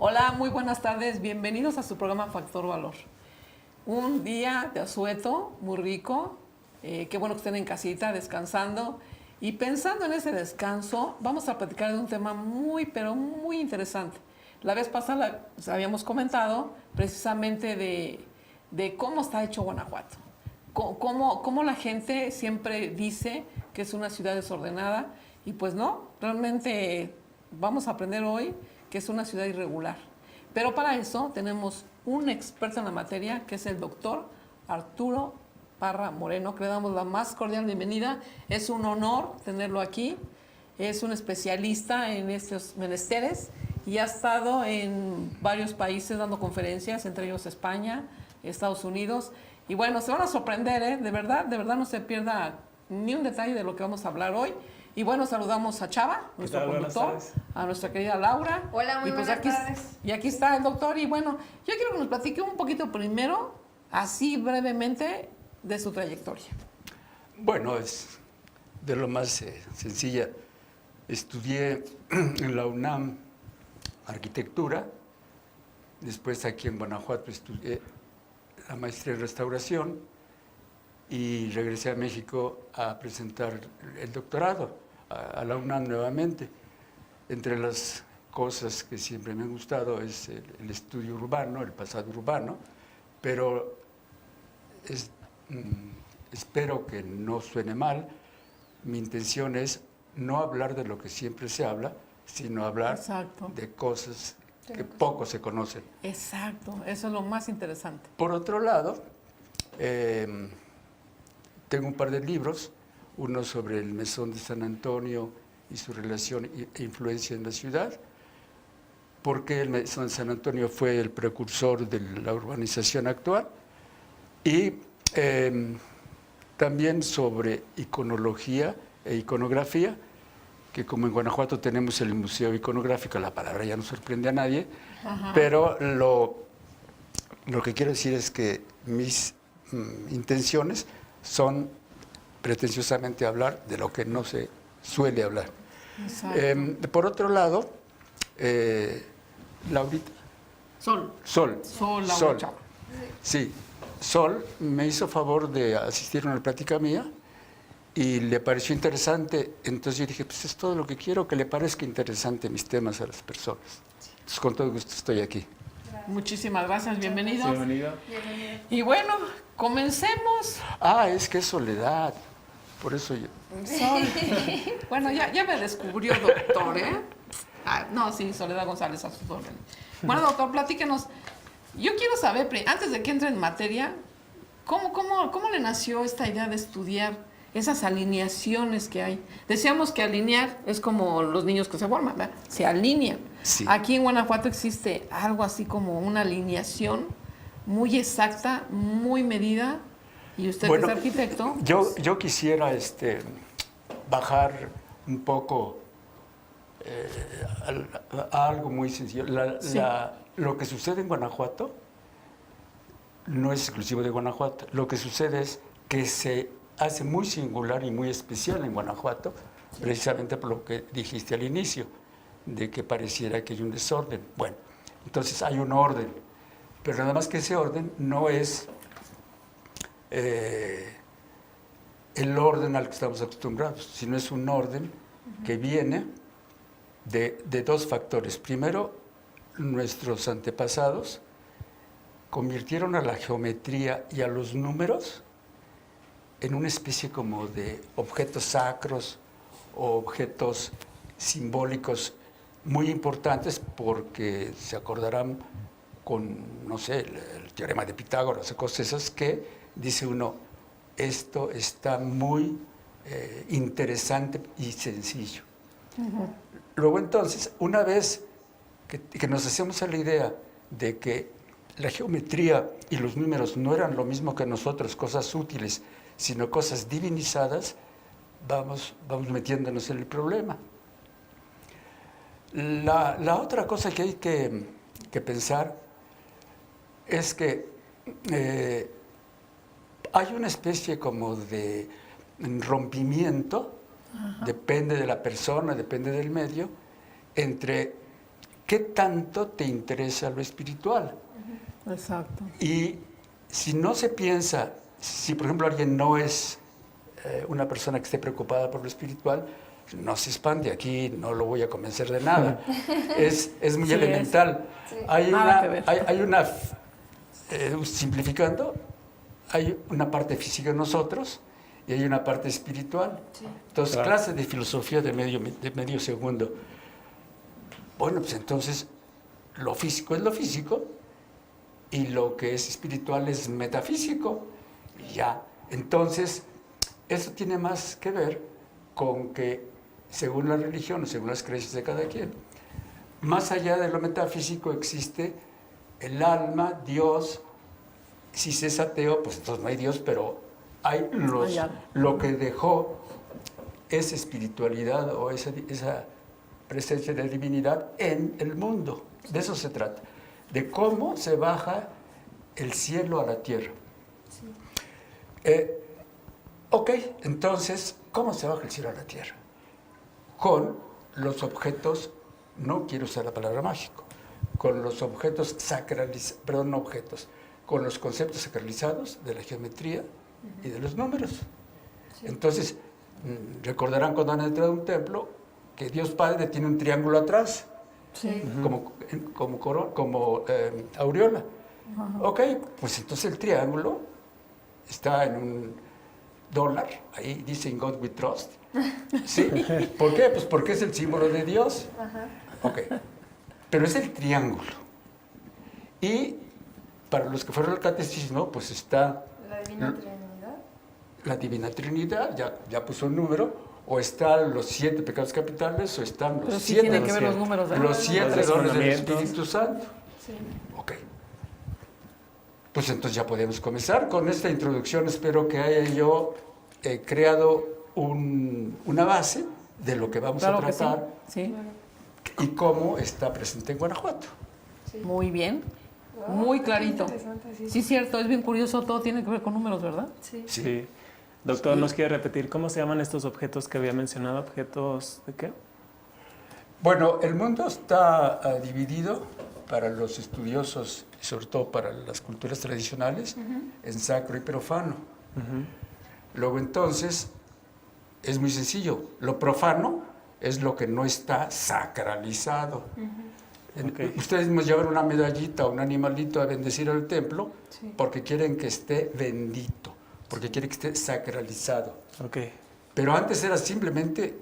Hola, muy buenas tardes. Bienvenidos a su programa Factor Valor. Un día de asueto, muy rico. Qué bueno que estén en casita, descansando. Y pensando en ese descanso, vamos a platicar de un tema muy, pero muy interesante. La vez pasada habíamos comentado precisamente de cómo está hecho Guanajuato. Cómo la gente siempre dice que es una ciudad desordenada. Y pues no, realmente vamos a aprender hoy que es una ciudad irregular. Pero para eso tenemos un experto en la materia, que es el doctor Arturo Parra Moreno, que le damos la más cordial bienvenida. Es un honor tenerlo aquí. Es un especialista en estos menesteres y ha estado en varios países dando conferencias, entre ellos España, Estados Unidos. Y bueno, se van a sorprender, ¿eh? De verdad no se pierda ni un detalle de lo que vamos a hablar hoy. Y bueno, saludamos a Chava, nuestro conductor, a nuestra querida Laura. Hola, muy buenas tardes. Y aquí está el doctor. Y bueno, yo quiero que nos platique un poquito primero, así brevemente, de su trayectoria. Bueno, es de lo más sencilla. Estudié en la UNAM arquitectura, después aquí en Guanajuato estudié la maestría en restauración y regresé a México a presentar el doctorado a la UNAM nuevamente. Entre las cosas que siempre me han gustado es el estudio urbano, el pasado urbano, pero espero que no suene mal. Mi intención es no hablar de lo que siempre se habla, sino hablar de cosas que poco se conocen. Exacto, eso es lo más interesante. Por otro lado, tengo un par de libros, uno sobre el Mesón de San Antonio y su relación e influencia en la ciudad, porque el Mesón de San Antonio fue el precursor de la urbanización actual, y también sobre iconología e iconografía, que como en Guanajuato tenemos el Museo Iconográfico, la palabra ya no sorprende a nadie. Ajá. Pero lo que quiero decir es que mis intenciones son pretenciosamente hablar de lo que no se suele hablar. Por otro lado, Laurita. Sol. Sí, Sol me hizo favor de asistir a una plática mía y le pareció interesante. Entonces yo dije, pues es todo lo que quiero, que le parezca interesante mis temas a las personas. Entonces con todo gusto estoy aquí. Muchísimas gracias, bienvenidos. Bienvenido. Y bueno, comencemos. Es que es Soledad, por eso yo. Sol. Bueno, ya me descubrió, doctor, ¿eh? No, sí, Soledad González a sus órdenes. Bueno, doctor, platíquenos. Yo quiero saber, antes de que entre en materia, ¿cómo le nació esta idea de estudiar esas alineaciones que hay? Decíamos que alinear es como los niños que se forman, ¿verdad? Se alinean. Sí. Aquí en Guanajuato existe algo así como una alineación muy exacta, muy medida. Y usted, bueno, que es arquitecto. Yo quisiera bajar un poco a algo muy sencillo. Lo que sucede en Guanajuato no es exclusivo de Guanajuato. Lo que sucede es que se hace muy singular y muy especial en Guanajuato, precisamente por lo que dijiste al inicio, de que pareciera que hay un desorden. Bueno, entonces hay un orden, pero nada más que ese orden no es el orden al que estamos acostumbrados, sino es un orden que viene de dos factores. Primero, nuestros antepasados convirtieron a la geometría y a los números en una especie como de objetos sacros o objetos simbólicos muy importantes, porque se acordarán con, no sé, el teorema de Pitágoras o cosas esas, que dice uno, esto está muy interesante y sencillo. Uh-huh. Luego entonces, una vez que nos hacemos a la idea de que la geometría y los números no eran lo mismo que nosotros, cosas útiles, sino cosas divinizadas, vamos metiéndonos en el problema. La otra cosa que hay que pensar es que hay una especie como de rompimiento, ajá, depende de la persona, depende del medio, entre ¿qué tanto te interesa lo espiritual? Exacto. Y si no se piensa, si por ejemplo alguien no es una persona que esté preocupada por lo espiritual, no se espante, aquí no lo voy a convencer de nada. Es muy Sí, elemental. Sí. Nada que ver. Hay una, simplificando, hay una parte física en nosotros y hay una parte espiritual. Sí. Entonces, Claro. clase de filosofía de medio segundo. Bueno, pues entonces lo físico es lo físico y lo que es espiritual es metafísico. Y ya. Entonces, eso tiene más que ver con que, según la religión o según las creencias de cada quien, más allá de lo metafísico existe el alma, Dios. Si se es ateo, pues entonces no hay Dios, pero hay lo que dejó esa espiritualidad o esa presencia de divinidad en el mundo. De eso se trata, de cómo se baja el cielo a la tierra. Sí. Ok, entonces, ¿cómo se baja el cielo a la tierra? Con los objetos, no quiero usar la palabra mágico, con los objetos sacralizados, perdón, no objetos, con los conceptos sacralizados de la geometría y de los números. Sí. Entonces, recordarán cuando han entrado a un templo que Dios Padre tiene un triángulo atrás, Sí. como aureola. Ok, pues entonces el triángulo está en un dólar, ahí dice In God We Trust. ¿Sí? ¿Por qué? Pues porque es el símbolo de Dios. Ajá. Ok, pero es el triángulo. Y para los que fueron al catecismo, pues está La Divina Trinidad. la Divina Trinidad, ya puso un número, o están los 7 pecados capitales, o están Pero los sí 7 tiene que ver los números de los 7 Los dones del mandamientos. Espíritu Santo. Sí. Ok. Pues entonces ya podemos comenzar con esta introducción. Espero que haya yo creado una base de lo que vamos Claro a que sí. tratar Sí. Bueno. y cómo está presente en Guanajuato. Sí. Muy bien. Wow, Muy qué clarito. interesante, sí. Sí, cierto, es bien curioso, todo tiene que ver con números, ¿verdad? Sí. Sí. Sí. Doctor, ¿nos quiere repetir cómo se llaman estos objetos que había mencionado? ¿Objetos de qué? Bueno, el mundo está dividido para los estudiosos y sobre todo para las culturas tradicionales en sacro y profano. Luego entonces es muy sencillo. Lo profano es lo que no está sacralizado. Ok. Ustedes nos llevan una medallita o un animalito a bendecir al templo Sí. porque quieren que esté bendito, porque quieren que esté sacralizado. Ok. Pero antes era simplemente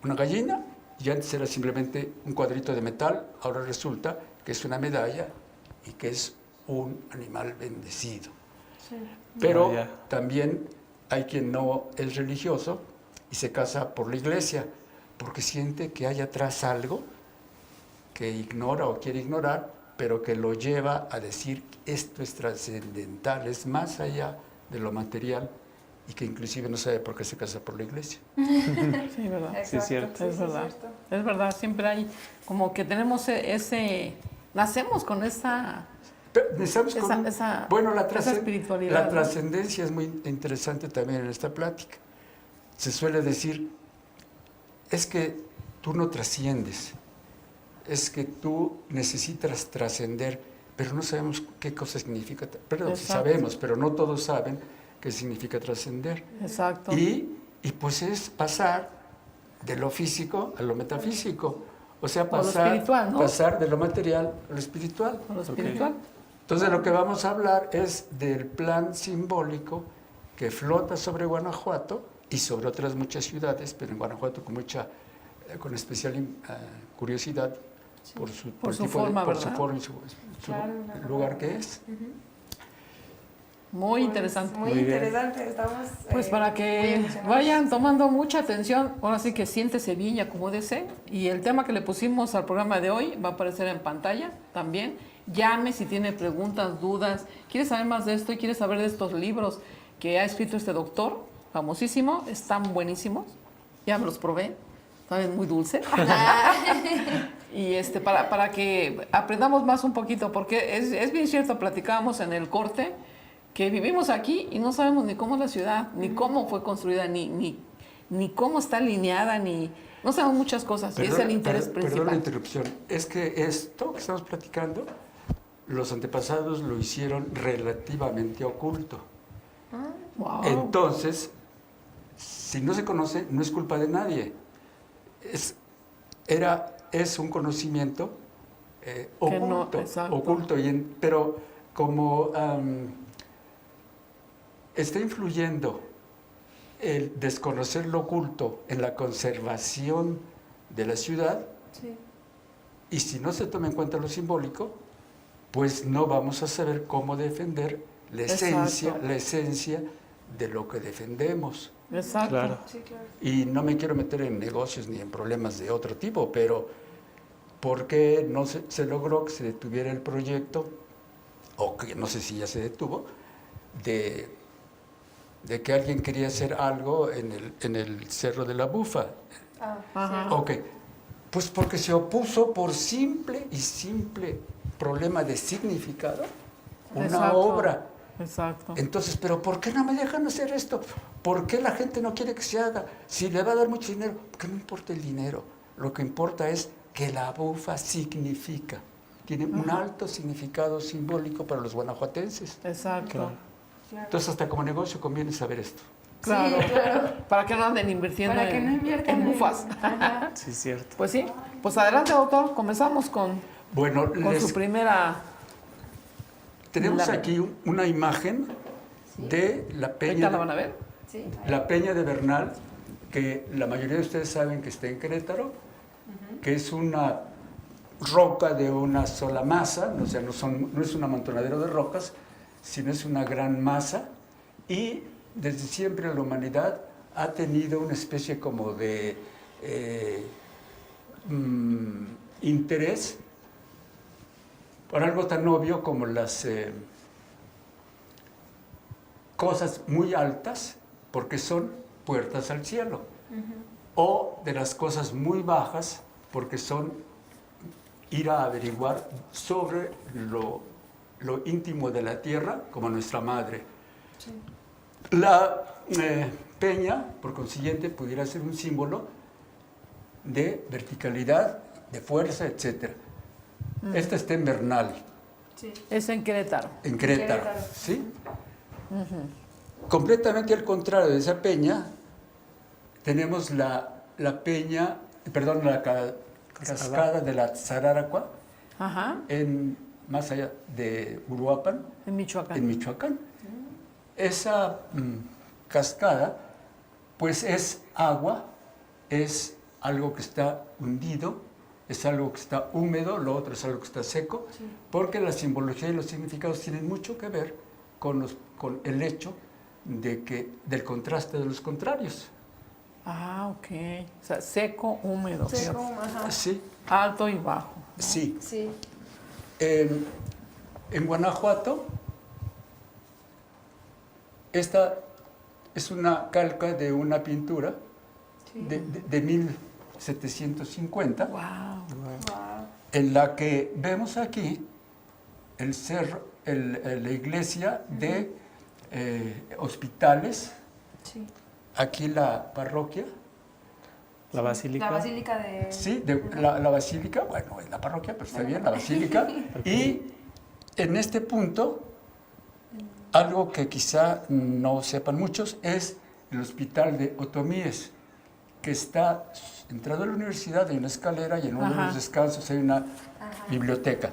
una gallina y antes era simplemente un cuadrito de metal. Ahora resulta que es una medalla y que es un animal bendecido. Sí. Pero Vaya. también hay quien no es religioso y se casa por la iglesia porque siente que hay atrás algo que ignora o quiere ignorar, pero que lo lleva a decir esto es trascendental, es más allá de lo material y que inclusive no sabe por qué se casa por la iglesia. Sí, ¿verdad? Sí, es cierto. Es verdad. Es verdad, siempre hay como que tenemos nacemos con esa Pero necesitamos con- esa bueno, espiritualidad, la ¿no? trascendencia es muy interesante también en esta plática. Se suele decir, es que tú no trasciendes, es que tú necesitas trascender, pero no sabemos qué cosa significa. Perdón, sí Exacto. sabemos, pero no todos saben qué significa trascender. Exacto. Y pues es pasar de lo físico a lo metafísico. O sea, O lo pasar, espiritual, ¿no? pasar de lo material a lo espiritual. Con lo espiritual. Entonces lo que vamos a hablar es del plan simbólico que flota sobre Guanajuato y sobre otras muchas ciudades, pero en Guanajuato con especial curiosidad por su, Por su tipo de- forma, por su ¿verdad? forma y su Claro, una lugar forma. que es. Muy Pues, interesante. Muy Muy bien. interesante. Estamos. Pues para muy que emocionados. vayan tomando mucha atención, ahora sí que siéntese bien y acomódese. Y el tema que le pusimos al programa de hoy va a aparecer en pantalla también. Llame si tiene preguntas, dudas, quiere saber más de esto y quiere saber de estos libros que ha escrito este doctor, famosísimo, están buenísimos. Ya me los probé, saben muy dulce. Y para que aprendamos más un poquito, porque es bien cierto, platicábamos en el corte, que vivimos aquí y no sabemos ni cómo es la ciudad, ni cómo fue construida, ni ni cómo está alineada, ni... No sabemos muchas cosas, y es el interés Perdón la principal. interrupción. Es que esto que estamos platicando, los antepasados lo hicieron relativamente oculto. Wow. Entonces, si no se conoce, no es culpa de nadie. Es un conocimiento oculto, exacto. oculto. Pero como está influyendo el desconocer lo oculto en la conservación de la ciudad, Sí. y si no se toma en cuenta lo simbólico, pues no vamos a saber cómo defender Exacto. la esencia de lo que defendemos. Exacto. Claro. Sí, claro. Y no me quiero meter en negocios ni en problemas de otro tipo, pero ¿por qué no se logró que se detuviera el proyecto, o que no sé si ya se detuvo, de que alguien quería hacer algo en el Cerro de la Bufa? Ajá. Ok, pues porque se opuso por simple problema de significado una Exacto. obra. Exacto. Entonces, ¿pero por qué no me dejan hacer esto? ¿Por qué la gente no quiere que se haga? Si le va a dar mucho dinero, porque no importa el dinero. Lo que importa es que la bufa significa. Tiene un alto significado simbólico para los guanajuatenses. Exacto. Claro. Claro. Entonces, hasta como negocio conviene saber esto. Claro. Sí, claro. Para que no anden invirtiendo Para que no inviertan en bufas. Ajá. Sí, es cierto. Pues sí. Pues adelante, doctor. Comenzamos con Bueno, su primera... tenemos la- aquí una imagen de la ¿Ahorita peña. la van a ver? Sí. La Peña de Bernal, que la mayoría de ustedes saben que está en Querétaro, que es una roca de una sola masa, o sea, no es un amontonadero de rocas, sino es una gran masa, y desde siempre la humanidad ha tenido una especie como de interés por algo tan obvio como las cosas muy altas, porque son puertas al cielo, o de las cosas muy bajas, porque son ir a averiguar sobre lo íntimo de la tierra, como nuestra madre. Sí. La peña, por consiguiente, pudiera ser un símbolo de verticalidad, de fuerza, etc. Esta está en Bernal, Sí. Es en Querétaro. en Querétaro, Querétaro. ¿sí? Completamente al contrario de esa peña, tenemos la peña, perdón, la cascada de la Zararacua, Ajá. más allá de Uruapan, En Michoacán. en Michoacán. Esa cascada, pues es agua, es algo que está hundido, es algo que está húmedo, lo otro es algo que está seco, Sí. porque la simbología y los significados tienen mucho que ver con el hecho del contraste de los contrarios. Ah, ok. O sea, seco, húmedo. Seco, ¿cierto? ajá. Sí, Alto y bajo. sí. Sí. En Guanajuato, esta es una calca de una pintura Sí. de 1750, Wow. Wow. en la que vemos aquí el cerro, la iglesia de Hospitales, Sí. aquí la parroquia, La basílica. La basílica de... sí, la basílica, bueno, es la parroquia, pero está bien, la basílica, y en este punto, algo que quizá no sepan muchos, es el hospital de Otomíes, que está entrado a la universidad, hay una escalera y en uno de Ajá. los descansos hay una Ajá. biblioteca.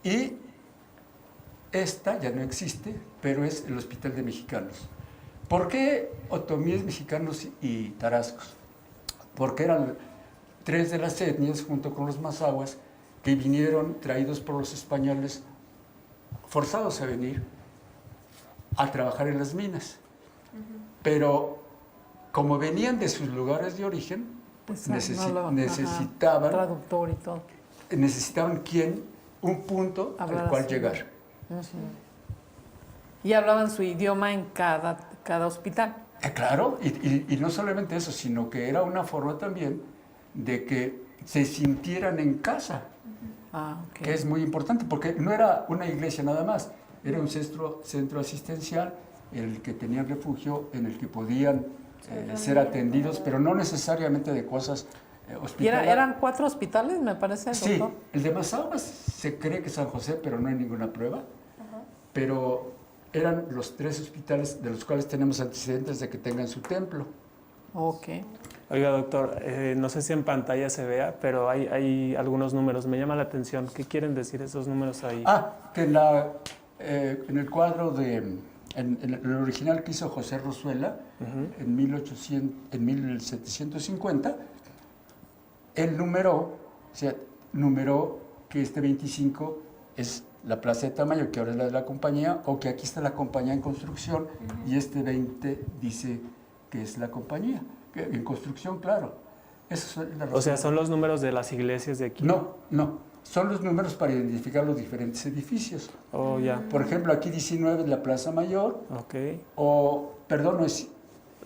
Y esta ya no existe, pero es el Hospital de Mexicanos. ¿Por qué Otomíes, Mexicanos y Tarascos? Porque eran tres de las etnias, junto con los mazahuas, que vinieron traídos por los españoles, forzados a venir a trabajar en las minas. Pero como venían de sus lugares de origen, Exacto, necesitaban, traductor y todo. necesitaban un punto Hablar al cual así. llegar. Y hablaban su idioma en cada hospital. Claro, y no solamente eso, sino que era una forma también de que se sintieran en casa, Ah, ok. que es muy importante, porque no era una iglesia nada más, era un centro asistencial en el que tenían refugio, en el que podían ser atendidos, pero no necesariamente de cosas ¿Y hospitalarias. eran 4 hospitales, me parece, Sí, doctor? el de Mazahua se cree que es San José, pero no hay ninguna prueba. Pero eran los 3 hospitales de los cuales tenemos antecedentes de que tengan su templo. Ok. Oiga, doctor, no sé si en pantalla se vea, pero hay algunos números. Me llama la atención. ¿Qué quieren decir esos números ahí? Que en el cuadro en el original que hizo José Rozuela, en 1750, él numeró que este 25 es la Plaza de Tamayo, que ahora es la de la compañía, o que aquí está la compañía en construcción, y este 20 dice que es la compañía, que en construcción, claro. Eso es la razón. O sea, ¿son los números de las iglesias de aquí? No, son los números para identificar los diferentes edificios. Oh, ya. Por ejemplo, aquí 19 es la Plaza Mayor, Ok. no es...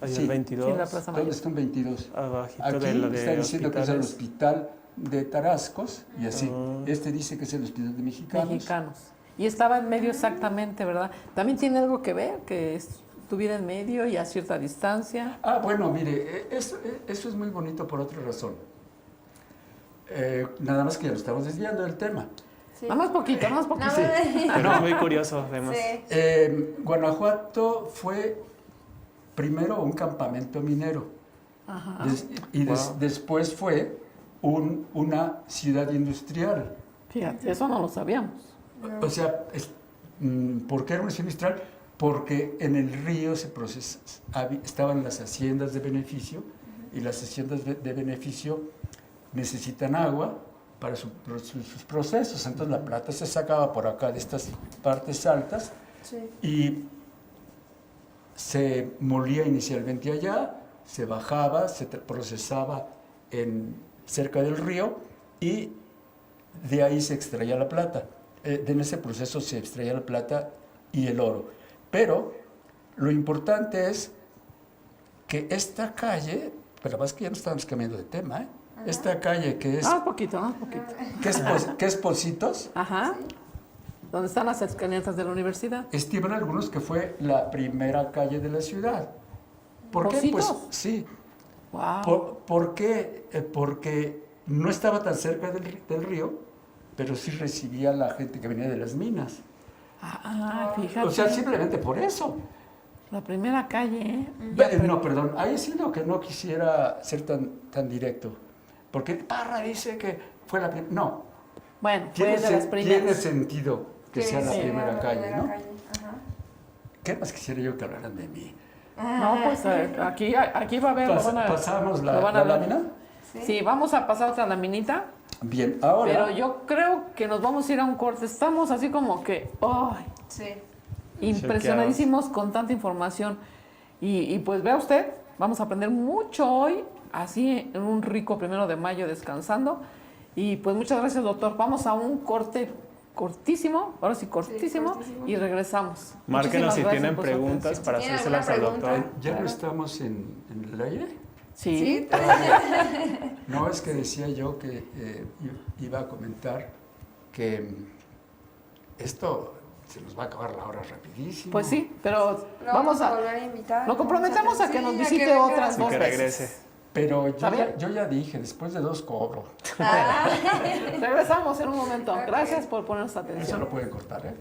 Ahí sí, el 22. Sí, la Plaza ¿dónde Mayor. está un 22? Abajito Aquí de lo de está diciendo que es el hospitales. hospital de Tarascos, y así. Ah. Este dice que es el hospital de Mexicanos. Mexicanos. Y estaba en medio exactamente, ¿verdad? También tiene algo que ver, que estuviera en medio y a cierta distancia. Bueno, mire, eso es muy bonito por otra razón. Nada más que ya lo estamos desviando del tema. Sí. Nada más poquito, nada más poquito. No, Sí. Pero es muy curioso, además. Sí. Guanajuato fue primero un campamento minero. Ajá. Después fue una ciudad industrial. Fíjate, eso no lo sabíamos. O sea, ¿por qué era una ciudad industrial? Porque en el río estaban las haciendas de beneficio, y las haciendas de beneficio necesitan agua para sus procesos. Entonces la plata se sacaba por acá de estas partes altas Sí. y se molía inicialmente allá, se bajaba, se procesaba cerca del río, y de ahí se extraía la plata. En ese proceso se extraía la plata y el oro. Pero lo importante es que esta calle, pero más que ya no estamos cambiando de tema, ¿eh? Esta calle que es, Nada más poquito, nada más poquito. que es Pocitos, Ajá. ¿Dónde están las escaleras de la universidad? estiman algunos que fue la primera calle de la ciudad. ¿Por qué? Pues ¿Pocitos? sí. Wow. ¿Por qué? Porque no estaba tan cerca del río, pero sí recibía a la gente que venía de las minas. Fíjate. O sea, simplemente por eso. La primera calle, ¿eh? No, perdón, ahí sí lo que no quisiera ser tan directo. Porque Parra dice que fue la primera. No, Bueno, fue de las primeras. tiene sentido que sea la Sí, primera calle, ¿no? Ajá. ¿Qué más quisiera yo que hablaran de mí? No, pues aquí va a haber. ¿Pasamos lo van a la ver. lámina? Sí, vamos a pasar otra laminita. Bien, ahora... Pero yo creo que nos vamos a ir a un corte. Estamos así como que, ¡ay! Sí. Impresionadísimos con tanta información. Y pues vea usted, vamos a aprender mucho hoy, así en un rico 1 de mayo descansando. Y pues muchas gracias, doctor. Vamos a un corte cortísimo, ahora sí cortísimo, cortísimo. y regresamos. Márquenos si Muchísimas gracias tienen por su preguntas atención. para ¿Tiene hacérselas al alguna doctor. pregunta? ¿Ya no estamos en el aire? Sí. No, es que decía yo que iba a comentar que esto se nos va a acabar la hora rapidísimo. Pues sí, pero Lo vamos a... volver a invitar. Lo comprometemos a que nos visite venga. otras Sí, dos que veces. regrese. Pero ¿Está bien? yo ya dije, después de 2 cobro. Regresamos en un momento. Gracias por ponernos Eso atención. lo pueden cortar, ¿eh?